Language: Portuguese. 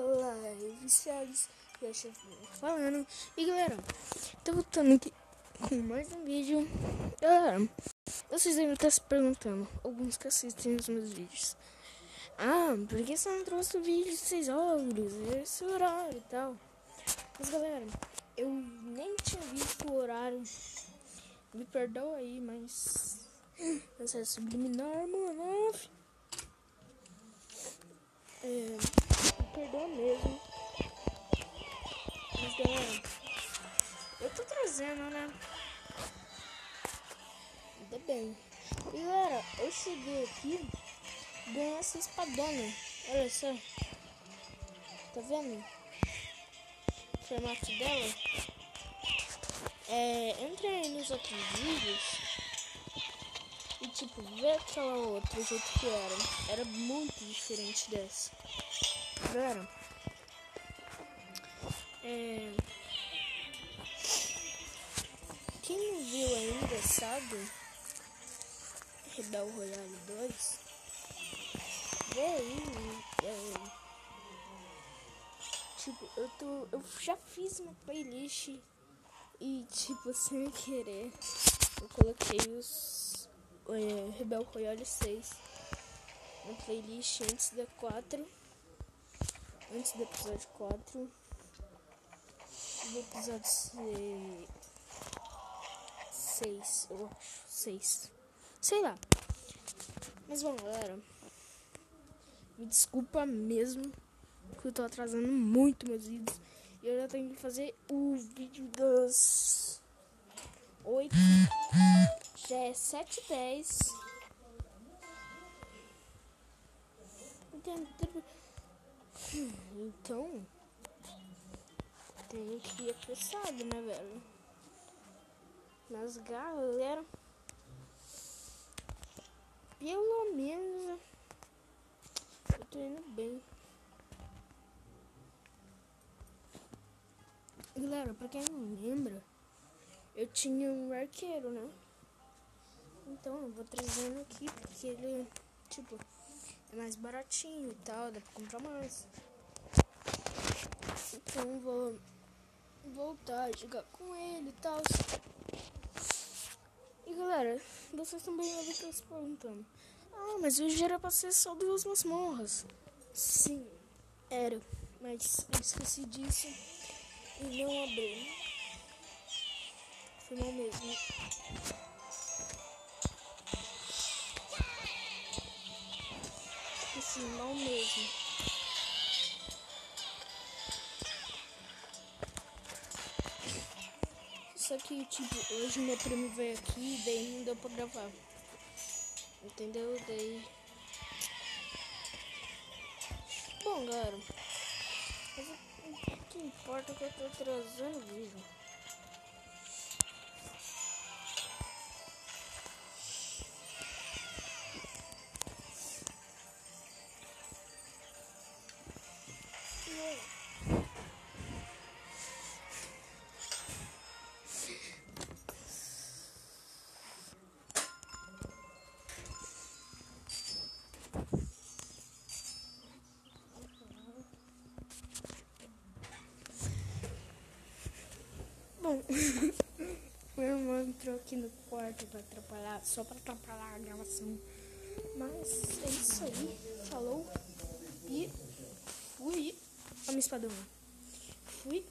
Fala, viciados, eu estou falando. E galera, tô voltando aqui com mais um vídeo. Galera, vocês devem estar se perguntando, alguns que assistem os meus vídeos: por que você não trouxe o vídeo de 6 horas, esse horário e tal? Mas galera, eu nem tinha visto o horário. Me perdoa aí, mas essa é subliminar, mano. Me perdoa mesmo. Mas galera, eu tô trazendo, né? Ainda bem. E galera, eu cheguei aqui, ganhei essa espadona. Olha só. Tá vendo? O formato dela. Entra aí nos outros vídeos e tipo, vê aquela outra, o jeito que era. Era muito diferente dessa. Galera, quem não viu ainda, sabe? Rebel Royale 2. Vê aí. Tipo, eu já fiz uma playlist e tipo, sem querer, eu coloquei os Rebel Royale 6 na playlist antes do episódio 4. Do episódio 6, eu acho. 6. Sei lá. Mas bom, galera, me desculpa mesmo, porque eu tô atrasando muito meus vídeos. E eu já tenho que fazer o vídeo das 8. Já é 7h10. Então tenho que ir apressado, né, velho? Mas galera, pelo menos eu tô indo bem. Galera, pra quem não lembra, eu tinha um arqueiro, né? Então eu vou trazendo aqui porque ele, tipo, é mais baratinho e tal, dá pra comprar mais. Então vou voltar a jogar com ele e tal. E galera, vocês também devem estar se perguntando: mas hoje era pra ser só 2 masmorras. Sim, era, mas eu esqueci disso e não abri. Foi mal mesmo. Esqueci mal mesmo. Só que, tipo, hoje meu primo veio aqui e daí não deu pra gravar. Entendeu? Daí... Bom, galera, mas o que importa é que eu tô trazendo o vídeo. Bom, meu irmão entrou aqui no quarto pra atrapalhar, só pra atrapalhar a gravação. Mas é isso aí, falou e fui. A minha espadona. Fui.